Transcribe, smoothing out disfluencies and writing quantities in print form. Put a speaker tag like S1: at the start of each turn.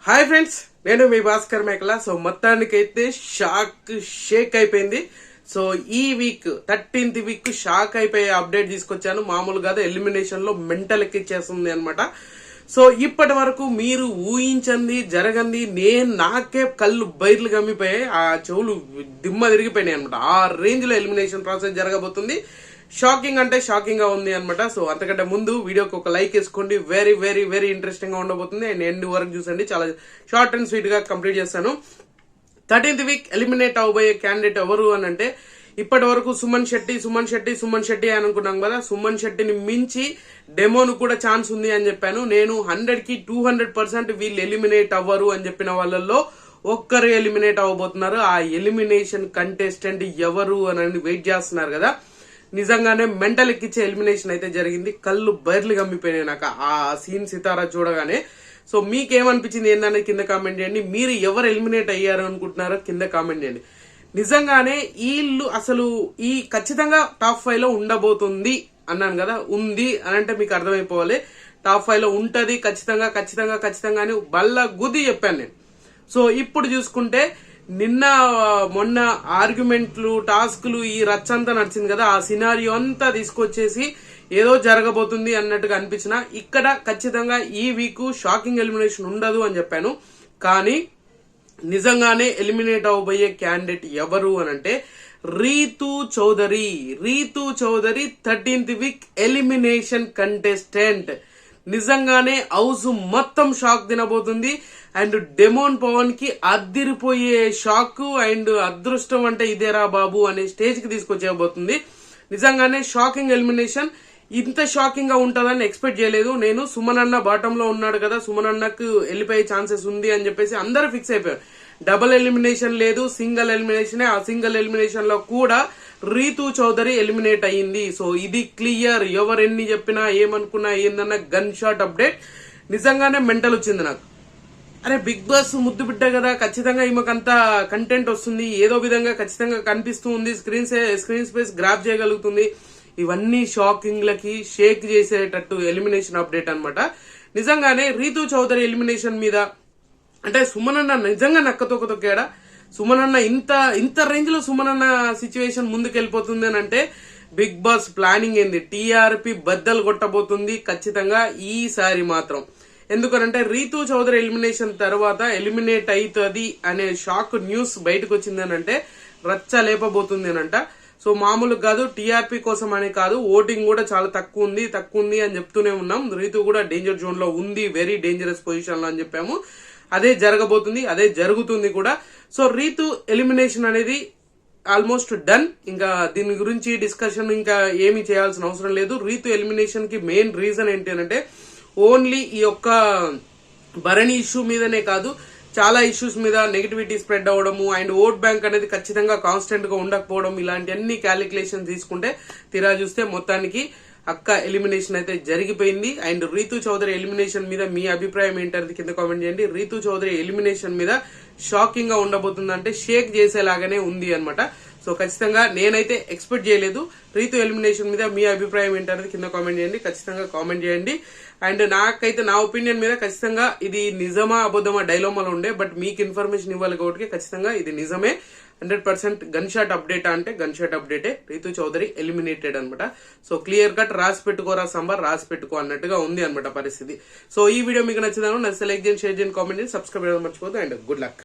S1: Hi friends, నేను మీ భాస్కర్ మేకల. So మొత్తానికైతే షేక్ అయిపోయింది. సో ఈ వీక్ 13th వీక్ షాక్ అయిపోయే అప్డేట్ తీసుకొచ్చాను. మామూలు కాదు, ఎలిమినేషన్ లో మెంటల్ ఎక్కిచ్చేస్తుంది అనమాట. సో ఇప్పటి వరకు మీరు ఊహించండి జరగంది, నాకే కళ్ళు బైర్లు గమ్మిపోయాయి, ఆ చెవులు దిమ్మ తిరిగిపోయినాయి అనమాట. ఆ రేంజ్ లో ఎలిమినేషన్ ప్రాసెస్ జరగబోతుంది. షాకింగ్ అంటే షాకింగ్ గా ఉంది అనమాట. సో అంతకంటే ముందు వీడియోకి ఒక లైక్ వేసుకోండి. వెరీ వెరీ వెరీ ఇంట్రెస్టింగ్ గా ఉండబోతుంది. అండ్ ఎండ్ వరకు చూసండి, చాలా షార్ట్ అండ్ స్వీట్ గా కంప్లీట్ చేస్తాను. 13th వీక్ ఎలిమినేట్ అవబోయే క్యాండిడేట్ ఎవరు అని అంటే, ఇప్పటి వరకు సుమన్ శెట్టి అని అనుకున్నాం కదా. సుమన్ శెట్టిని మించి డెమోను కూడా ఛాన్స్ ఉంది అని చెప్పాను. నేను 100కి 200% వీళ్ళు ఎలిమినేట్ అవ్వరు అని చెప్పిన వాళ్ళల్లో ఒక్కరు ఎలిమినేట్ అవ్వబోతున్నారు. ఆ ఎలిమినేషన్ కంటెస్టెంట్ ఎవరు అని వెయిట్ చేస్తున్నారు కదా. నిజంగానే మెంటల్ ఎక్కిచ్చే ఎలిమినేషన్ అయితే జరిగింది. కళ్ళు బైర్లు గమ్మిపోయినాయి నాకు ఆ సీన్ సితారా చూడగానే. సో మీకేమనిపించింది ఏంటనే కింద కామెంట్ చేయండి. మీరు ఎవరు ఎలిమినేట్ అయ్యారు అనుకుంటున్నారో కింద కామెంట్ చేయండి. నిజంగానే వీళ్ళు అసలు ఈ ఖచ్చితంగా టాప్ 5 లో ఉండబోతుంది అన్నాను కదా. ఉంది అని అంటే మీకు అర్థమైపోవాలి. టాప్ 5 లో ఉంటది ఖచ్చితంగా అని బల్ల గుద్ది చెప్పాను నేను. సో ఇప్పుడు చూసుకుంటే నిన్న మొన్న ఆర్గ్యుమెంట్లు టాస్క్లు ఈ రచ్చంతా నడిచింది కదా, ఆ సినారియో అంతా తీసుకొచ్చేసి ఏదో జరగబోతుంది అన్నట్టుగా అనిపించిన. ఇక్కడ ఖచ్చితంగా ఈ వీక్ షాకింగ్ ఎలిమినేషన్ ఉండదు అని చెప్పాను. కానీ నిజంగానే ఎలిమినేట్ అవబోయే క్యాండిడేట్ ఎవరు అని అంటే Rithu Chowdary 13th week elimination contestant. నిజంగానే హౌస్ మొత్తం షాక్ తినబోతుంది. అండ్ డెమోన్ పవన్ కి అద్దిరిపోయే షాక్ అండ్ అదృష్టం అంటే ఇదేరా బాబు అనే స్టేజ్ కి తీసుకొచ్చేయబోతుంది. నిజంగానే షాకింగ్ ఎలిమినేషన్. ఇంత షాకింగ్ గా ఉంటుందని ఎక్స్పెక్ట్ చేయలేదు నేను. సుమన్ అన్న బాటమ్ లో ఉన్నాడు కదా, సుమన్ అన్నకు వెళ్ళిపోయే ఛాన్సెస్ ఉంది అని చెప్పేసి అందరూ ఫిక్స్ అయిపోయారు. డబుల్ ఎలిమినేషన్ లేదు, సింగిల్ ఎలిమినేషన్. ఆ సింగిల్ ఎలిమినేషన్ లో కూడా రీతూ చౌదరి ఎలిమినేట్ అయ్యింది. సో ఇది క్లియర్. ఎవరు ఎన్ని చెప్పినా ఏమనుకున్నా ఏందన్నా గన్ షాట్ అప్డేట్. నిజంగానే మెంటల్ వచ్చింది నాకు. అరే బిగ్ బాస్ ముద్దు బిడ్డ కదా, ఖచ్చితంగా ఈమెకంతా కంటెంట్ వస్తుంది, ఏదో విధంగా ఖచ్చితంగా కనిపిస్తూ ఉంది, స్క్రీన్ స్పేస్ గ్రాప్ చేయగలుగుతుంది. ఇవన్నీ షాకింగ్లకి షేక్ చేసేటట్టు ఎలిమినేషన్ అప్డేట్ అనమాట. నిజంగానే రీతూ చౌదరి ఎలిమినేషన్ మీద అంటే సుమన్ అన్న నిజంగా నక్కతొక్కతొక్కాడా. సుమన్ అన్న ఇంత రేంజ్ లో సుమన్ అన్న సిచ్యువేషన్ ముందుకు వెళ్ళిపోతుంది అని అంటే బిగ్ బాస్ ప్లానింగ్ ఏంది, టీఆర్పీ బద్దలు కొట్టబోతుంది ఖచ్చితంగా ఈసారి మాత్రం. ఎందుకనంటే రీతూ చౌదరి ఎలిమినేషన్ తర్వాత ఎలిమినేట్ అవుతుంది అనే షాక్ న్యూస్ బయటకు వచ్చింది అని అంటే రచ్చ లేపబోతుంది అనంట. సో మామూలు కాదు, టీఆర్పీ కోసం అనే కాదు, ఓటింగ్ కూడా చాలా తక్కువ ఉంది అని చెప్తూనే ఉన్నాం. రీతూ కూడా డేంజర్ జోన్ లో ఉంది, వెరీ డేంజరస్ పొజిషన్ లో అని చెప్పాము. అదే జరగబోతుంది, అదే జరుగుతుంది కూడా. సో రీతూ ఎలిమినేషన్ అనేది ఆల్మోస్ట్ డన్. ఇంకా దీని గురించి డిస్కషన్ ఇంకా ఏమీ చేయాల్సిన అవసరం లేదు. రీతూ ఎలిమినేషన్ కి మెయిన్ రీజన్ ఏంటి అంటే ఓన్లీ ఈ యొక్క భరణి ఇష్యూ మీదనే కాదు, చాలా ఇష్యూస్ మీద నెగిటివిటీ స్ప్రెడ్ అవ్వడము అండ్ ఓట్ బ్యాంక్ అనేది ఖచ్చితంగా కాన్స్టెంట్ గా ఉండకపోవడం, ఇలాంటి అన్ని క్యాలిక్యులేషన్ తీసుకుంటే తీరా చూస్తే మొత్తానికి అక్క ఎలిమినేషన్ అయితే జరిగిపోయింది. అండ్ రీతూ చౌదరి ఎలిమినేషన్ మీద మీ అభిప్రాయం ఏంటనేది కింద కామెంట్ చేయండి. రీతూ చౌదరి ఎలిమినేషన్ మీద షాకింగ్ గా ఉండబోతుందంటే షేక్ చేసేలాగానే ఉంది అనమాట. సో ఖచ్చితంగా నేనైతే ఎక్స్పెక్ట్ చేయలేదు. రీతూ ఎలిమినేషన్ మీద మీ అభిప్రాయం ఏంటనేది కింద కామెంట్ చేయండి, ఖచ్చితంగా కామెంట్ చేయండి. అండ్ నాకైతే నా ఒపీనియన్ మీద ఖచ్చితంగా ఇది నిజమా అబద్ధమా డైలోమాలో ఉండే, బట్ మీకు ఇన్ఫర్మేషన్ ఇవ్వాలి కాబట్టి ఖచ్చితంగా ఇది నిజమే. 100% గన్ షాట్ అప్డేట్ అంటే గన్ షాట్ అప్డేటే. రీతూ చౌదరి ఎలిమినేటెడ్ అనమాట. సో క్లియర్ కట్ రాసి పెట్టుకోరా సాంబార్, రాసి పెట్టుకో అన్నట్టుగా ఉంది అనమాట పరిస్థితి. సో ఈ వీడియో మీకు నచ్చితే లైక్ చేయండి, షేర్ చేయండి, కామెంట్ చేయండి, సబ్స్క్రైబ్ చేయడం మర్చిపోదు. And good luck.